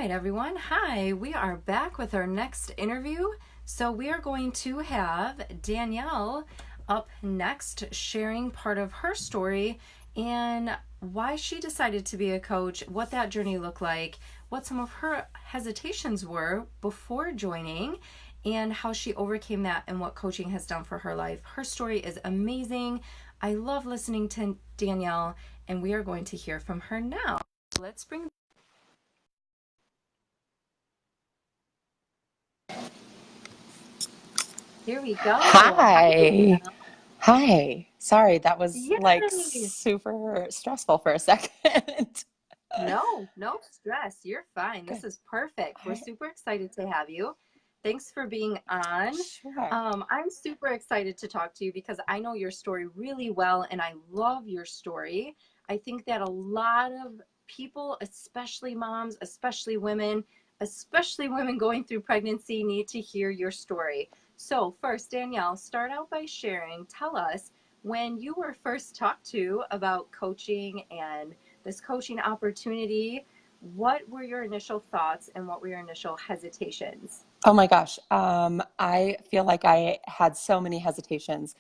right, everyone. Hi, we are back with our next interview. So, we are going to have Danielle up next sharing part of her story and why she decided to be a coach, what that journey looked like, what some of her hesitations were before joining, and how she overcame that and what coaching has done for her life. Her story is amazing. I love listening to Danielle, and we are going to hear from her now. Let's bring Here we go. Hi, Hi. Danielle. Hi. Sorry, that was like Yay! super stressful for a second. No stress. You're fine. This Good. is perfect. All We're right. super excited to have you. Thanks for being on. Sure. I'm super excited to talk to you because I know your story really well and I love your story. I think that a lot of people, especially women going through pregnancy, need to hear your story. So, first, Danielle, start out by sharing. Tell us when you were first talked to about coaching and this coaching opportunity. What were your initial thoughts and what were your initial hesitations? Oh my gosh. I feel like I had so many hesitations.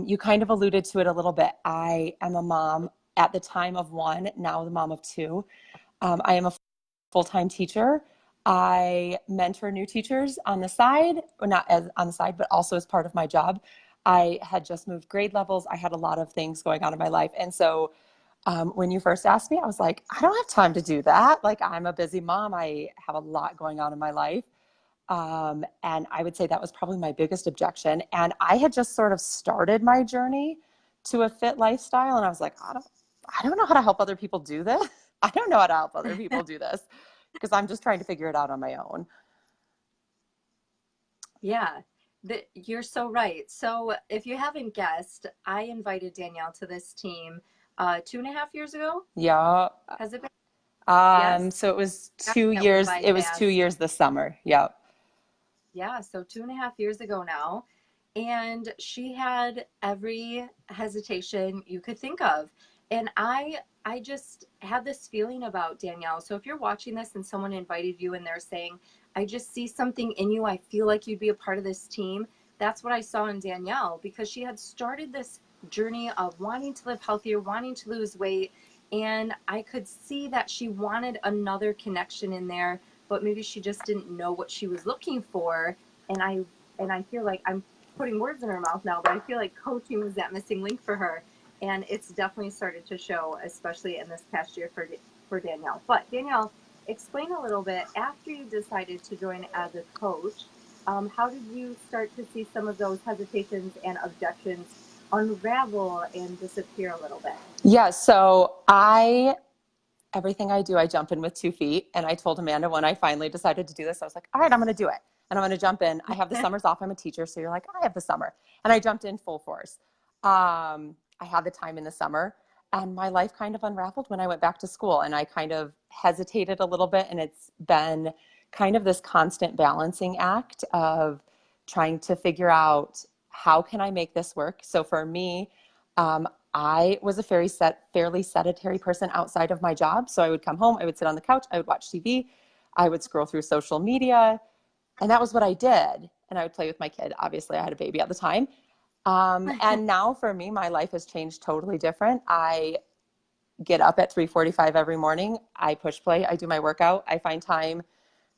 You kind of alluded to it a little bit. I am a mom at the time of one, now the mom of two. I am a full-time teacher. I mentor new teachers on the side, or not as on the side, but also as part of my job. I had just moved grade levels. I had a lot of things going on in my life. And so when you first asked me, I was like, I don't have time to do that. Like, I'm a busy mom. I have a lot going on in my life. And I would say that was probably my biggest objection. And I had just sort of started my journey to a fit lifestyle. And I was like, I don't know how to help other people do this. I don't know how to help other people do this because I'm just trying to figure it out on my own. Yeah, you're so right. So, if you haven't guessed, I invited Danielle to this team 2.5 years ago. Yeah. Has it been? Yes. So it was Gosh, two that went years. by It was two fast. years this summer. Yeah. Yeah, so 2.5 years ago now. And she had every hesitation you could think of. And I just had this feeling about Danielle. So if you're watching this and someone invited you and they're saying, I just see something in you, I feel like you'd be a part of this team. That's what I saw in Danielle because she had started this journey of wanting to live healthier, wanting to lose weight. And I could see that she wanted another connection in there, but maybe she just didn't know what she was looking for. And I feel like I'm putting words in her mouth now, but I feel like coaching was that missing link for her, and it's definitely started to show, especially in this past year for Danielle. But Danielle, explain a little bit after you decided to join as a coach. How did you start to see some of those hesitations and objections unravel and disappear a little bit? Yeah. Everything I do, I jump in with 2 feet. And I told Amanda when I finally decided to do this, I was like, all right, I'm going to do it. And I'm going to jump in. I have the summers off. I'm a teacher. So you're like, I have the summer. And I jumped in full force. I had the time in the summer and my life kind of unraveled when I went back to school and I kind of hesitated a little bit. And it's been kind of this constant balancing act of trying to figure out how can I make this work. So for me, I was a fairly sedentary person outside of my job. So I would come home, I would sit on the couch, I would watch TV, I would scroll through social media, and that was what I did. And I would play with my kid. Obviously, I had a baby at the time. And now for me, my life has changed totally different. I get up at 3:45 every morning. I push play. I do my workout. I find time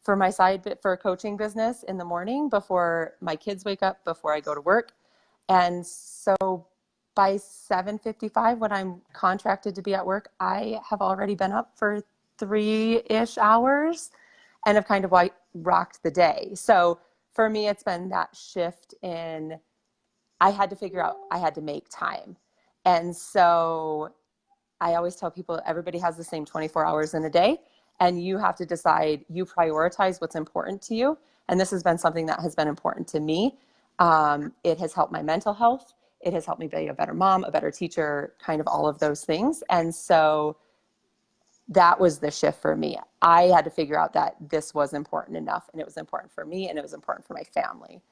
for my side bit for a coaching business in the morning before my kids wake up, before I go to work. And so by 7:55, when I'm contracted to be at work, I have already been up for 3-ish hours and have kind of like rocked the day. So for me, it's been that shift in I had to figure out I had to make time. And so I always tell people everybody has the same 24 hours in a day, and you have to decide, you prioritize what's important to you. And this has been something that has been important to me. It has helped my mental health. It has helped me be a better mom, a better teacher, kind of all of those things. And so that was the shift for me. I had to figure out that this was important enough, and it was important for me, and it was important for my family.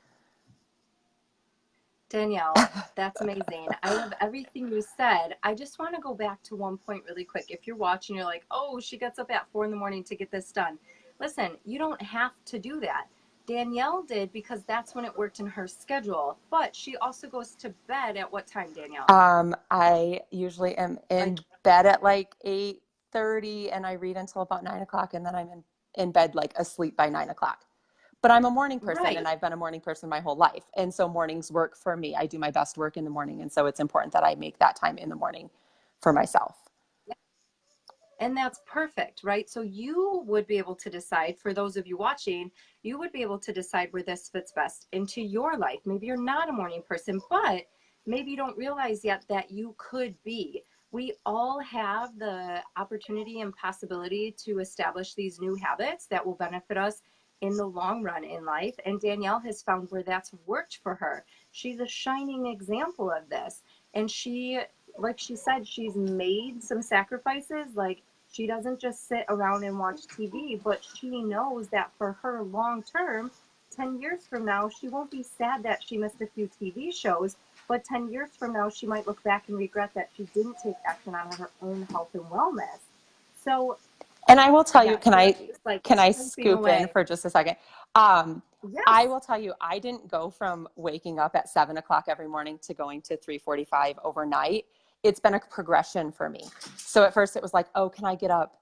Danielle, that's amazing. I love everything you said. I just want to go back to one point really quick. If you're watching, you're like, oh, she gets up at 4 in the morning to get this done. Listen, you don't have to do that. Danielle did because that's when it worked in her schedule. But she also goes to bed at what time, Danielle? I usually am Like, in bed at like 8:30 and I read until about 9 o'clock, and then I'm in bed like asleep by 9 o'clock. But I'm a morning person and right. I've been a morning person my whole life. And so mornings work for me. I do my best work in the morning. And so it's important that I make that time in the morning for myself. And that's perfect, right? So you would be able to decide, for those of you watching, you would be able to decide where this fits best into your life. Maybe you're not a morning person, but maybe you don't realize yet that you could be. We all have the opportunity and possibility to establish these new habits that will benefit us in the long run in life. And Danielle has found where that's worked for her. She's a shining example of this. And she, like she said, she's made some sacrifices. Like, she doesn't just sit around and watch TV, but she knows that for her long term, 10 years from now, she won't be sad that she missed a few TV shows, but 10 years from now, she might look back and regret that she didn't take action on her own health and wellness. So, And I will tell you, yeah, Sherry's like can I typing scoop in away. for just a second? Um, I Yes. will tell you, I didn't go from waking up at 7 o'clock every morning to going to 3:45 overnight. It's been a progression for me. So at first it was like, oh, can I get up,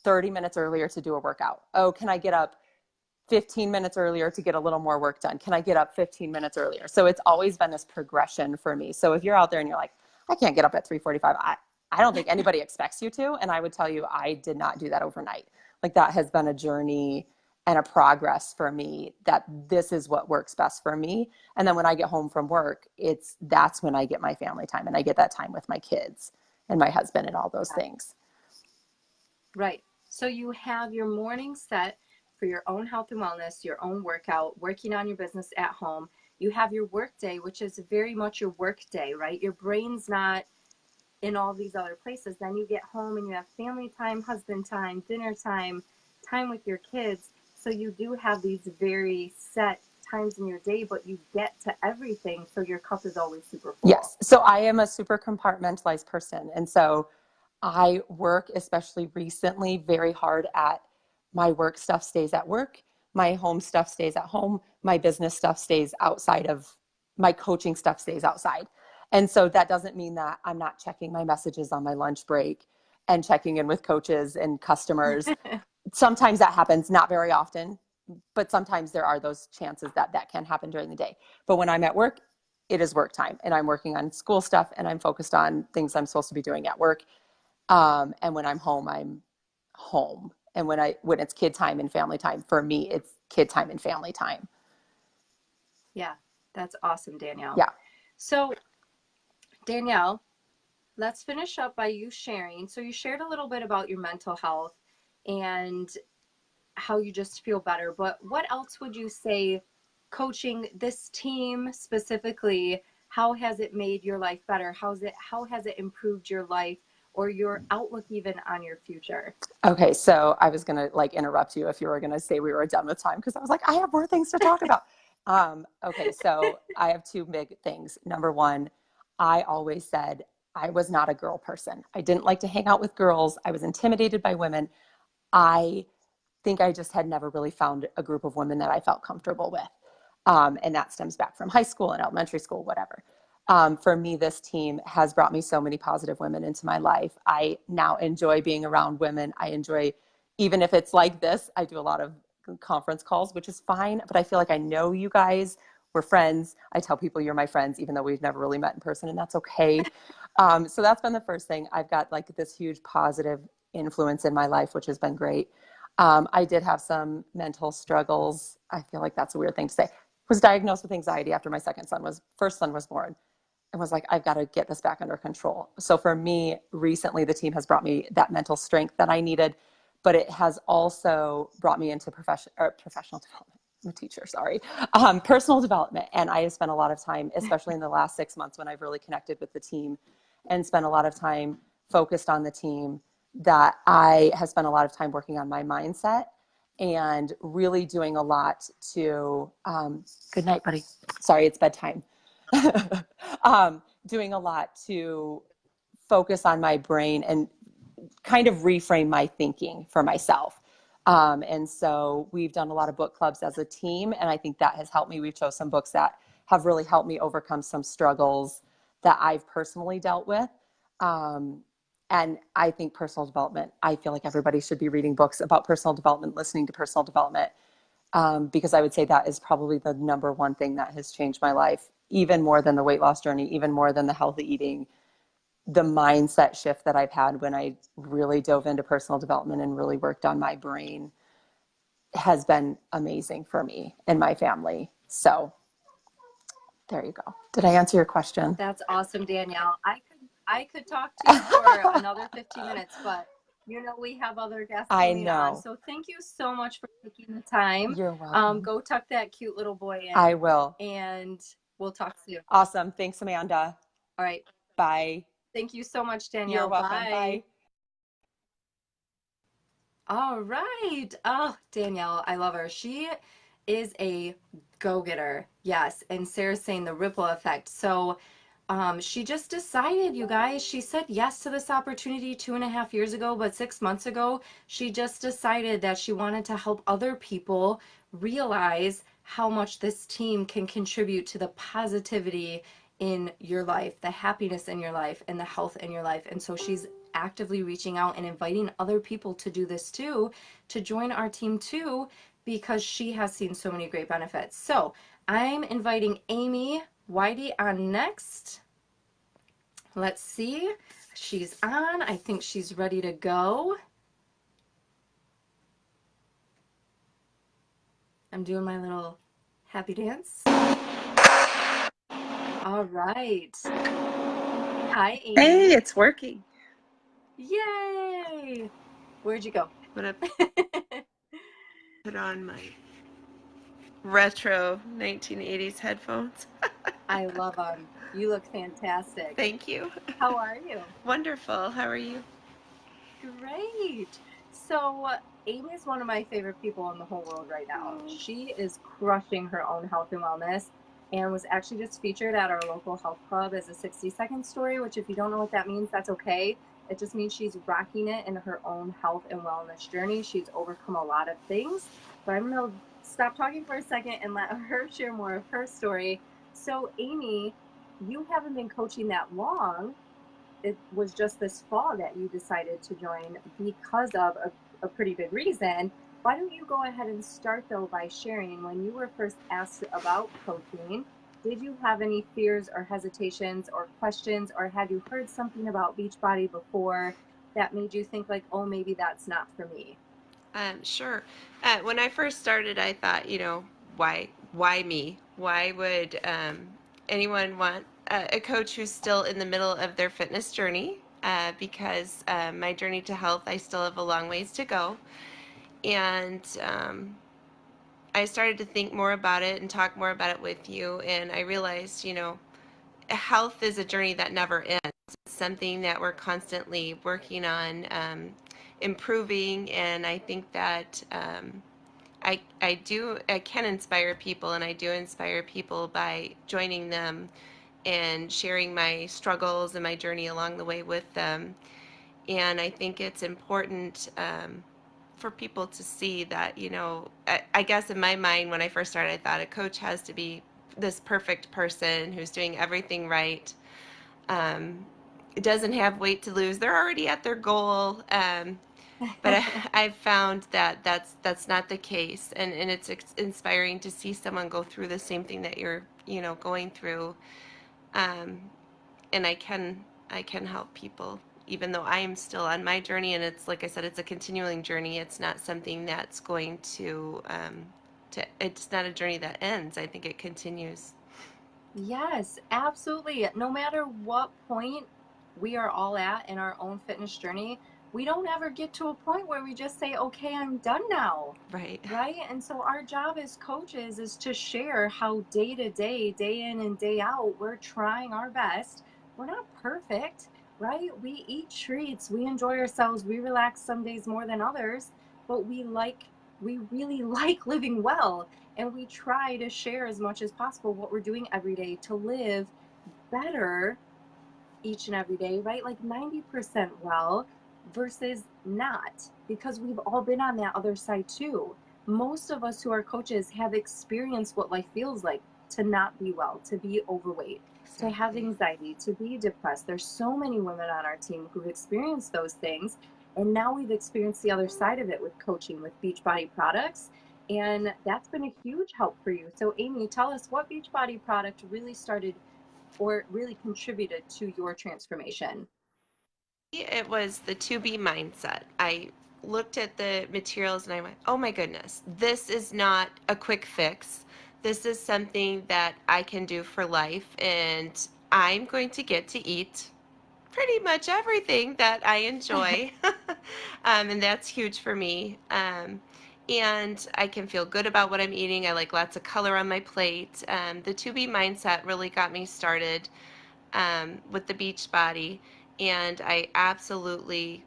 30 minutes earlier to do a workout? Oh, can I get up 15 minutes earlier to get a little more work done? Can I get up 15 minutes earlier? So it's always been this progression for me. So if you're out there and you're like, I can't get up at 3:45, I don't think anybody expects you to. And I would tell you, I did not do that overnight. Like, that has been a journey and a progress for me, that this is what works best for me. And then when I get home from work, that's when I get my family time, and I get that time with my kids and my husband and all those things. Right. So you have your morning set for your own health and wellness, your own workout, working on your business at home. You have your work day, which is very much your work day, right? Your brain's not in all these other places. Then you get home and you have family time, husband time, dinner time, time with your kids. So you do have these very set times in your day, but you get to everything. So your cup is always super full. Yes. So I am a super compartmentalized person. And so I work, especially recently, very hard at my work stuff stays at work, my home stuff stays at home, my business stuff stays outside of my coaching stuff stays outside. And so that doesn't mean that I'm not checking my messages on my lunch break and checking in with coaches and customers. Sometimes that happens, not very often, but sometimes there are those chances that that can happen during the day. But when I'm at work, it is work time, and I'm working on school stuff, and I'm focused on things I'm supposed to be doing at work. And when I'm home, I'm home. And when it's kid time and family time, for me, it's kid time and family time. Yeah, that's awesome, Danielle. Yeah. So, Danielle, let's finish up by you sharing. So, you shared a little bit about your mental health and how you just feel better, but what else would you say coaching this team specifically, how has it made your life better? How has it improved your life or your outlook even on your future? Okay, so I was gonna like interrupt you if you were gonna say we were done with time, because I was like, I have more things to talk about. Okay, so I have two big things. Number one, I always said I was not a girl person. I didn't like to hang out with girls. I was intimidated by women. I think I just had never really found a group of women that I felt comfortable with. And that stems back from high school and elementary school, whatever. For me, this team has brought me so many positive women into my life. I now enjoy being around women. I enjoy, even if it's like this, I do a lot of conference calls, which is fine, but I feel like I know you guys. We're friends. I tell people you're my friends, even though we've never really met in person, and that's okay. So that's been the first thing. I've got like this huge positive influence in my life, which has been great. I did have some mental struggles. I feel like that's a weird thing to say. Was diagnosed with anxiety after my first son was born, and was like, I've got to get this back under control. So for me, recently, the team has brought me that mental strength that I needed, but it has also brought me into professional development. I'm a teacher, sorry. Personal development. And I have spent a lot of time, especially in the last 6 months when I've really connected with the team and spent a lot of time focused on the team, that I have spent a lot of time working on my mindset and really doing a lot to, good night, buddy. Sorry, it's bedtime. Doing a lot to focus on my brain and kind of reframe my thinking for myself. And so we've done a lot of book clubs as a team. And I think that has helped me. We've chosen some books that have really helped me overcome some struggles that I've personally dealt with. And I think personal development, I feel like everybody should be reading books about personal development, listening to personal development, because I would say that is probably the number one thing that has changed my life, even more than the weight loss journey, even more than the healthy eating. The mindset shift that I've had when I really dove into personal development and really worked on my brain has been amazing for me and my family. So there you go. Did I answer your question? That's awesome, Danielle. I could talk to you for another 15 minutes, but we have other guests I coming on. know. So thank you so much for taking the time. You're welcome. Go tuck that cute little boy in. I will. And we'll talk soon. Awesome. Thanks, Amanda. All right. Bye. Thank you so much, Danielle. You're welcome. Bye. Bye. All right. Oh, Danielle, I love her. She is a go-getter. Yes. And Sarah's saying the ripple effect. So she just decided, you guys, she said yes to this opportunity 2.5 years ago, but 6 months ago, she just decided that she wanted to help other people realize how much this team can contribute to the positivity in your life, the happiness in your life, and the health in your life. And so she's actively reaching out and inviting other people to do this too, to join our team too, because she has seen so many great benefits. So I'm inviting Amy Weide on next. Let's see. She's on. I think she's ready to go. I'm doing my little happy dance. All right. Hi, Amy. Hey, it's working. Yay! Where'd you go? I'm gonna put on my retro 1980s headphones. I love them. You look fantastic. Thank you. How are you? Wonderful. How are you? Great. So Amy is one of my favorite people in the whole world right now. She is crushing her own health and wellness, and was actually just featured at our local health club as a 60-second story, which if you don't know what that means, that's okay. It just means she's rocking it in her own health and wellness journey. She's overcome a lot of things. But I'm going to stop talking for a second and let her share more of her story. So Amy, you haven't been coaching that long. It was just this fall that you decided to join because of a pretty good reason. Why don't you go ahead and start, though, by sharing when you were first asked about coaching, did you have any fears or hesitations or questions, or had you heard something about Beachbody before that made you think like, oh, maybe that's not for me? Sure. When I first started, I thought, why me? Why would anyone want a coach who's still in the middle of their fitness journey? Because my journey to health, I still have a long ways to go. And I started to think more about it and talk more about it with you, and I realized, health is a journey that never ends. It's something that we're constantly working on, improving, and I think that I can inspire people, and I do inspire people by joining them and sharing my struggles and my journey along the way with them. And I think it's important for people to see that, I guess in my mind when I first started, I thought a coach has to be this perfect person who's doing everything right. It doesn't have weight to lose. They're already at their goal. But I've found that that's not the case, and it's inspiring to see someone go through the same thing that you're going through, and I can help people, even though I am still on my journey, and it's like I said, it's a continuing journey. It's not something that's going to it's not a journey that ends. I think it continues. Yes, absolutely. No matter what point we are all at in our own fitness journey, we don't ever get to a point where we just say, okay, I'm done now. Right. Right. And so our job as coaches is to share how day to day, day in and day out, we're trying our best. We're not perfect, right? We eat treats, we enjoy ourselves, we relax some days more than others, but we really like living well. And we try to share as much as possible what we're doing every day to live better each and every day, right? Like 90% well. versus not, because we've all been on that other side too. Most of us who are coaches have experienced what life feels like to not be well, to be overweight, to have Exactly. anxiety, to be depressed. There's so many women on our team who've experienced those things. And now we've experienced the other side of it with coaching with Beachbody products. And that's been a huge help for you. So, Amy, tell us what Beachbody product really started or really contributed to your transformation. It was the to be mindset. I looked at the materials and I went, oh my goodness, this is not a quick fix. This is something that I can do for life, and I'm going to get to eat pretty much everything that I enjoy. And that's huge for me. And I can feel good about what I'm eating. I like lots of color on my plate. The to be mindset really got me started with the Beachbody, and I absolutely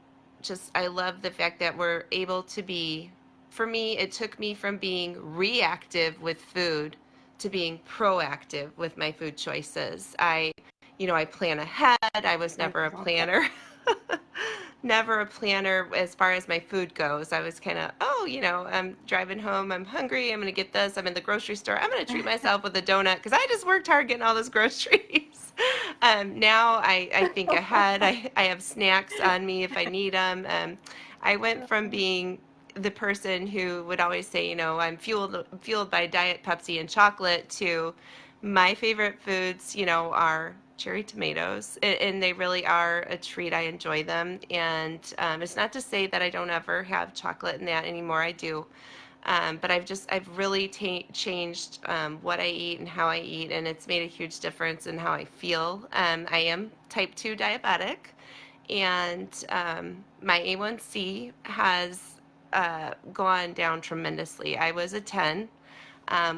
I love the fact that we're able to be. For me, it took me from being reactive with food to being proactive with my food choices. I plan ahead. I was I never a love that. planner. Never a planner as far as my food goes. I was kind of, I'm driving home, I'm hungry, I'm going to get this, I'm in the grocery store, I'm going to treat myself with a donut because I just worked hard getting all those groceries. Now I think ahead. I have snacks on me if I need them. I went from being the person who would always say, I'm fueled by Diet Pepsi and chocolate, to my favorite foods, are cherry tomatoes, and they really are a treat. I enjoy them, and it's not to say that I don't ever have chocolate in that anymore. I do, but I've really changed what I eat and how I eat, and it's made a huge difference in how I feel. I am type 2 diabetic, and my A1C has gone down tremendously. I was a 10,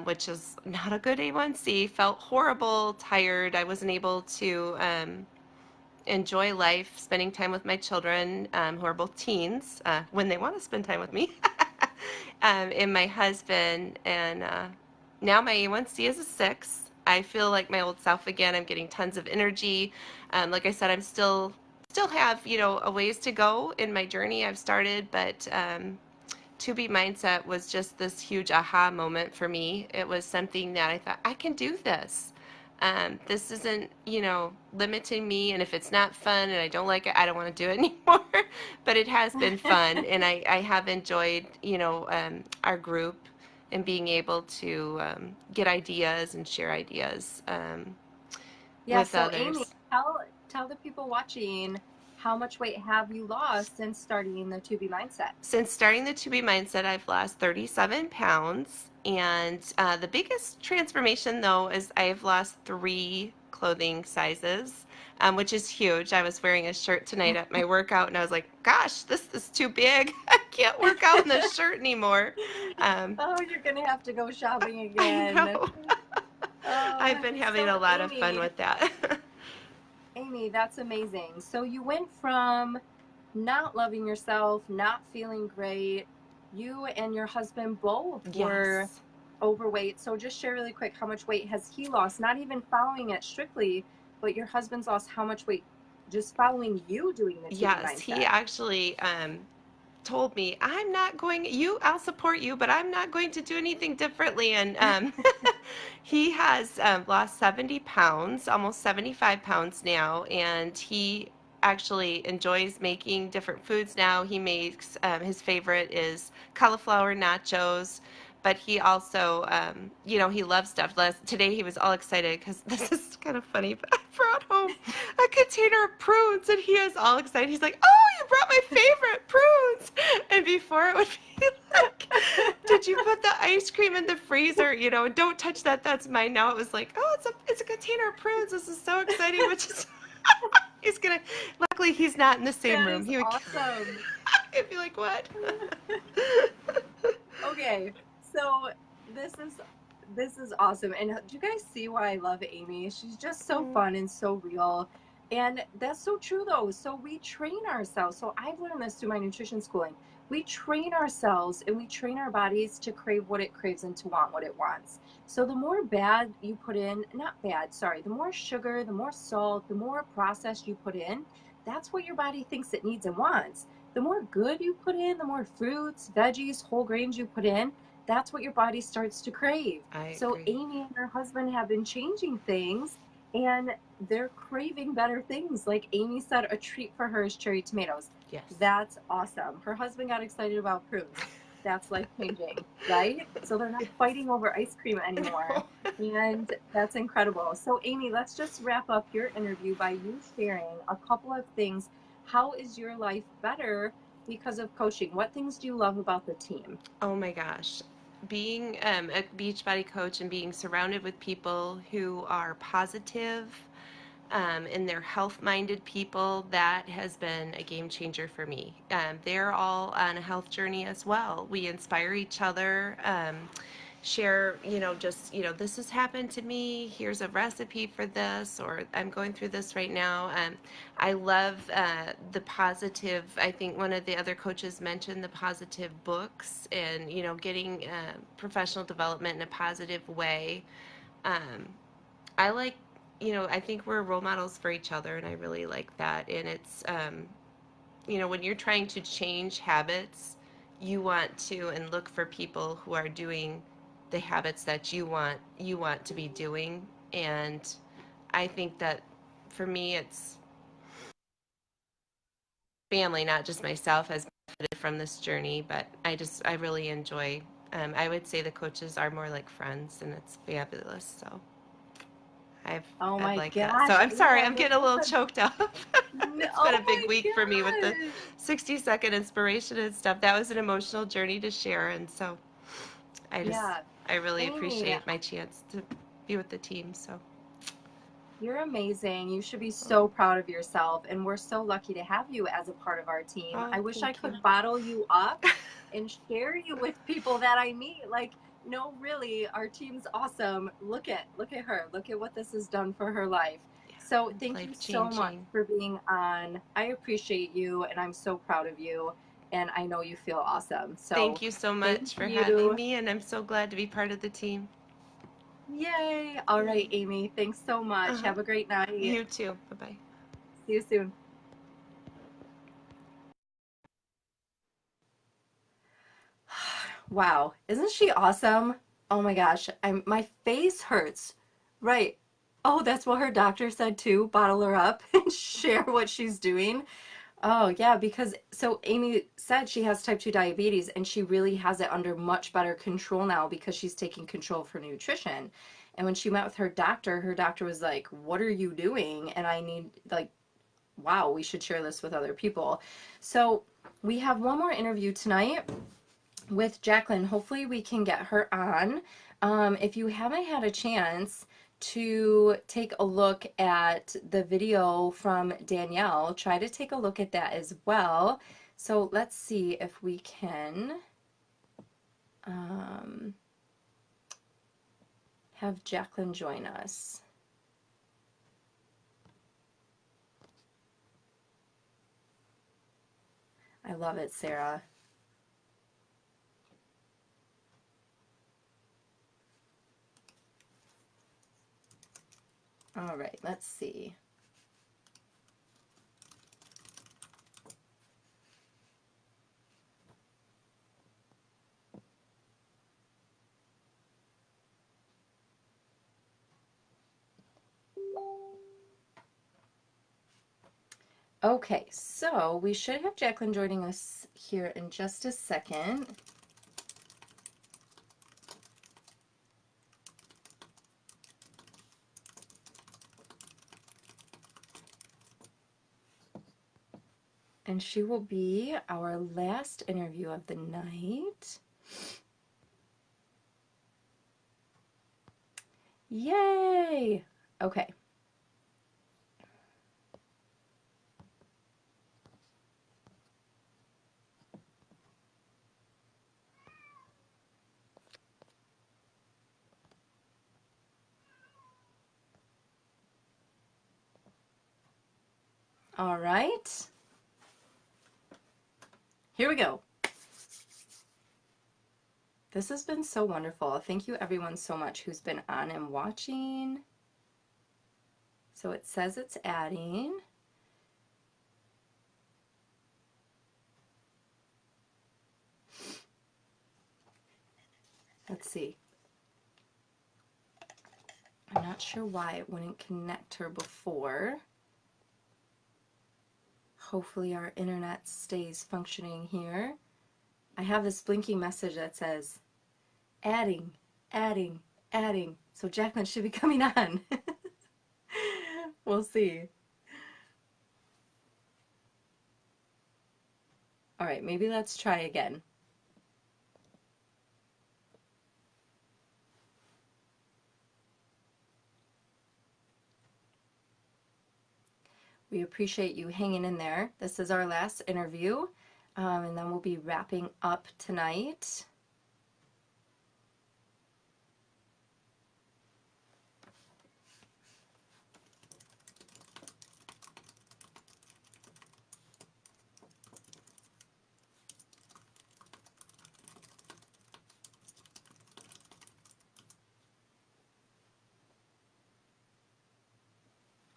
which is not a good A1C. Felt horrible, tired. I wasn't able to enjoy life, spending time with my children, who are both teens, when they want to spend time with me, and my husband. And now my A1C is a 6. I feel like my old self again. I'm getting tons of energy. Like I said, I'm still have a ways to go in my journey I've started, but to be mindset was just this huge aha moment for me. It was something that I thought, I can do this. This isn't, limiting me. And if it's not fun and I don't like it, I don't want to do it anymore. But it has been fun. And I have enjoyed, our group and being able to get ideas and share ideas Yeah, with so Amy, others. tell the people watching, how much weight have you lost since starting the To Be Mindset? Since starting the To Be Mindset, I've lost 37 pounds. And the biggest transformation, though, is I've lost 3 clothing sizes, which is huge. I was wearing a shirt tonight at my workout, and I was like, gosh, this is too big. I can't work out in this shirt anymore. Um, Oh, you're gonna have to go shopping I again. know. I've Oh, been having so a lot of fun with that. Amy, that's amazing. So you went from not loving yourself, not feeling great. You and your husband both were Yes. overweight. So just share really quick, how much weight has he lost? Not even following it strictly, but your husband's lost how much weight just following you doing the To Be Yes, he Mindset? actually told me, I'll support you, but I'm not going to do anything differently. And he has lost 70 pounds, almost 75 pounds now, and he actually enjoys making different foods now. He makes, his favorite is cauliflower nachos, but he also, he loves stuff. Today he was all excited because this is kind of funny, but I brought home a container of prunes, and he is all excited. He's like, oh, you brought my favorite prunes. And before, it would be like, did you put the ice cream in the freezer? Don't touch that. That's mine. Now it was like, oh, it's a container of prunes. This is so exciting. Which is, he's gonna. Luckily, he's not in the same That room. is He would. awesome. He'd be like, what? Okay, so this is awesome. And do you guys see why I love Amy? She's just so Mm, fun and so real. And that's so true though. So we train ourselves. So I've learned this through my nutrition schooling. We train ourselves and we train our bodies to crave what it craves and to want what it wants. So the more bad you put in, not bad, sorry, the more sugar, the more salt, the more processed you put in, that's what your body thinks it needs and wants. the more good you put in, the more fruits, veggies, whole grains you put in, that's what your body starts to crave. I So agree. Amy and her husband have been changing things, and they're craving better things. Like Amy said, a treat for her is cherry tomatoes. Yes. That's awesome. Her husband got excited about Kruse. That's life changing, right? So they're not fighting over ice cream anymore. And that's incredible. So, Amy, let's just wrap up your interview by you sharing a couple of things. How is your life better because of coaching? What things do you love about the team? Oh my gosh. Being a Beachbody coach and being surrounded with people who are positive, and they're health-minded people, that has been a game changer for me. They're all on a health journey as well. We inspire each other, share, just, this has happened to me. Here's a recipe for this, or I'm going through this right now. I love the positive. I think one of the other coaches mentioned the positive books and, getting professional development in a positive way. Um, I like, I think we're role models for each other, and I really like that. And it's, when you're trying to change habits, you want to and look for people who are doing the habits that you want to be doing. And I think that for me, it's family, not just myself, has benefited from this journey. But I really enjoy. I would say the coaches are more like friends, and it's fabulous. So. I've Oh I've my liked that. So gosh, I'm sorry, yeah, I'm this getting a is little a choked up. It's been oh a big my week for me with the gosh. 60-second inspiration and stuff. That was an emotional journey to share, and so I just Yeah. I really Amy, appreciate my chance to be with the team. So you're amazing. You should be so proud of yourself. And we're so lucky to have you as a part of our team. oh, I wish I thank you. could bottle you up and share you with people that I meet. Like, no, really, our team's awesome. Look at her. Look at what this has done for her life. Yeah, So it's thank you life so much changing. for being on. I appreciate you and I'm so proud of you. And I know you feel awesome. Thank So you so thank much for having you. me, and I'm so glad to be part of the team. Yay. All right, Amy. Thanks so much. Uh-huh. Have a great night. You too. Bye bye. See you soon. Wow, isn't she awesome? Oh my gosh, my face hurts. Right. Oh, that's what her doctor said too. Bottle her up and share what she's doing. Oh, yeah, because so Amy said she has type 2 diabetes and she really has it under much better control now because she's taking control of her nutrition. And when she met with her doctor was like, "What are you doing?" And I need like, wow, we should share this with other people. So, we have one more interview tonight with Jacqueline. Hopefully we can get her on. If you haven't had a chance to take a look at the video from Danielle, try to take a look at that as well. So let's see if we can have Jacqueline join us. I love it, Sarah. All right, let's see. Okay, so we should have Jacqueline joining us here in just a second. And she will be our last interview of the night. Yay! Okay. All right. Here we go. This has been so wonderful. Thank you everyone so much who's been on and watching. So it says it's adding. Let's see. I'm not sure why it wouldn't connect her before. Hopefully our internet stays functioning here. I have this blinking message that says, adding, adding, adding. So Jacqueline should be coming on. We'll see. All right, maybe let's try again. We appreciate you hanging in there. This is our last interview, and then we'll be wrapping up tonight.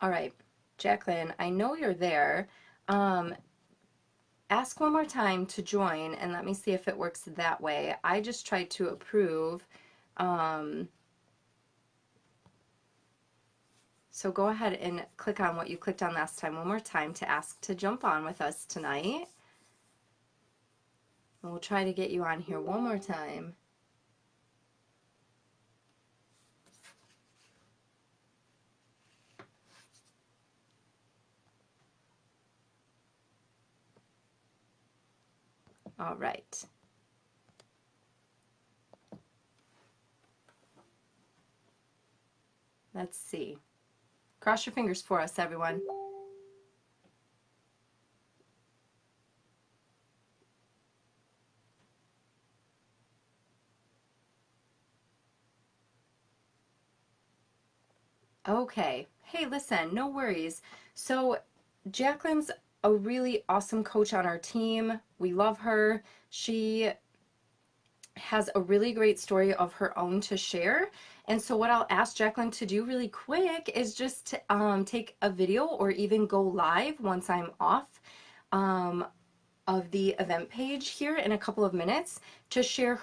All right, Jacqueline, I know you're there. Ask one more time to join, and let me see if it works that way. I just tried to approve. So go ahead and click on what you clicked on last time one more time to ask to jump on with us tonight. And we'll try to get you on here one more time. All right. Let's see. Cross your fingers for us, everyone. Okay. Hey, listen, no worries. So Jacqueline's a really awesome coach on our team. We love her. She has a really great story of her own to share. And so what I'll ask Jacqueline to do really quick is just to, take a video or even go live once I'm off of the event page here in a couple of minutes to share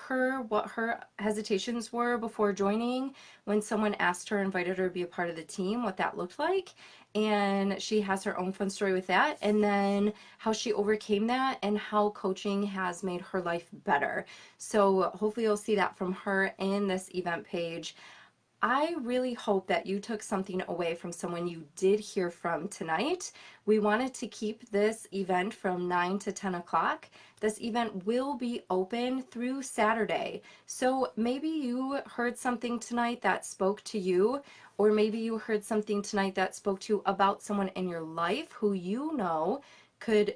what her hesitations were before joining, when someone asked her, invited her to be a part of the team, what that looked like. And she has her own fun story with that, and then how she overcame that and how coaching has made her life better. So hopefully you'll see that from her in this event page. I really hope that you took something away from someone you did hear from tonight. We wanted to keep this event from 9 to 10 o'clock. This event will be open through Saturday. So maybe you heard something tonight that spoke to you, or maybe you heard something tonight that spoke to you about someone in your life who you know could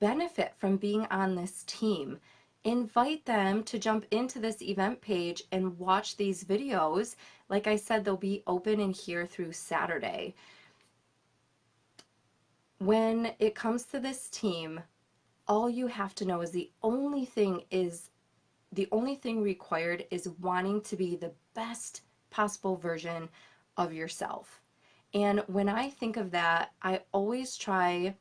benefit from being on this team. Invite them to jump into this event page and watch these videos. Like I said, they'll be open in here through Saturday. When it comes to this team, all you have to know is the only thing required is wanting to be the best possible version of yourself. And when I think of that, I always try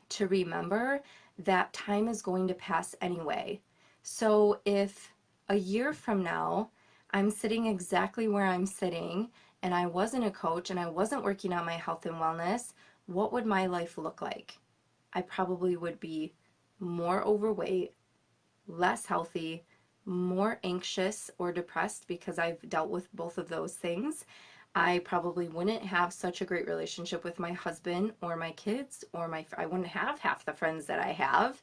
to remember that time is going to pass anyway. So if a year from now I'm sitting exactly where I'm sitting and I wasn't a coach and I wasn't working on my health and wellness, what would my life look like? I probably would be more overweight, less healthy, more anxious or depressed because I've dealt with both of those things. I probably wouldn't have such a great relationship with my husband or my kids, or I wouldn't have half the friends that I have.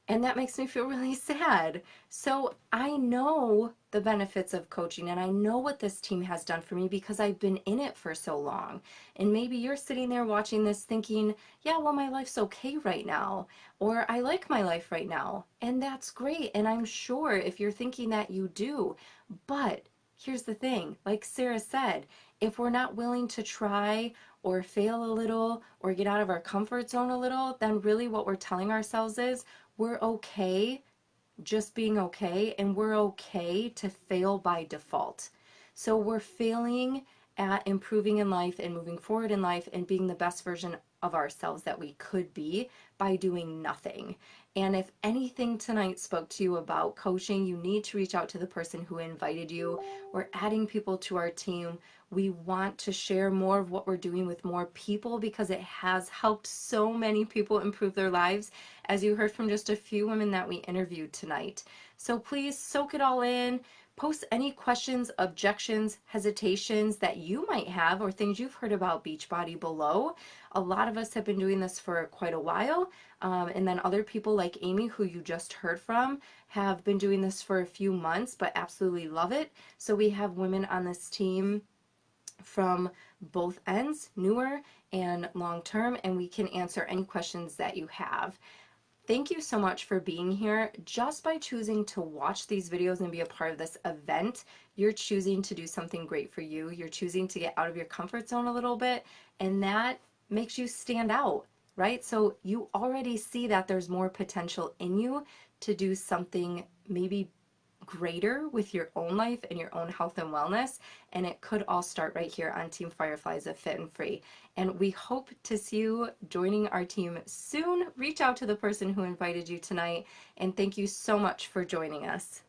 And that makes me feel really sad. So I know the benefits of coaching, and I know what this team has done for me because I've been in it for so long. And maybe you're sitting there watching this thinking, yeah, well, my life's okay right now, or I like my life right now. And that's great. And I'm sure if you're thinking that, you do. But here's the thing, like Sarah said, if we're not willing to try or fail a little or get out of our comfort zone a little, then really what we're telling ourselves is we're okay just being okay, and we're okay to fail by default. So we're failing at improving in life and moving forward in life and being the best version of ourselves that we could be by doing nothing. And if anything tonight spoke to you about coaching, you need to reach out to the person who invited you. We're adding people to our team. We want to share more of what we're doing with more people because it has helped so many people improve their lives, as you heard from just a few women that we interviewed tonight. So please soak it all in. Post any questions, objections, hesitations that you might have, or things you've heard about Beachbody below. A lot of us have been doing this for quite a while. And then other people like Amy, who you just heard from, have been doing this for a few months, but absolutely love it. So we have women on this team from both ends, newer and long term, and we can answer any questions that you have. Thank you so much for being here. Just by choosing to watch these videos and be a part of this event, you're choosing to do something great for you. You're choosing to get out of your comfort zone a little bit, and that makes you stand out, right? So you already see that there's more potential in you to do something maybe greater with your own life and your own health and wellness. And it could all start right here on Team Fireflies of Fit and Free. And we hope to see you joining our team soon. Reach out to the person who invited you tonight. And thank you so much for joining us.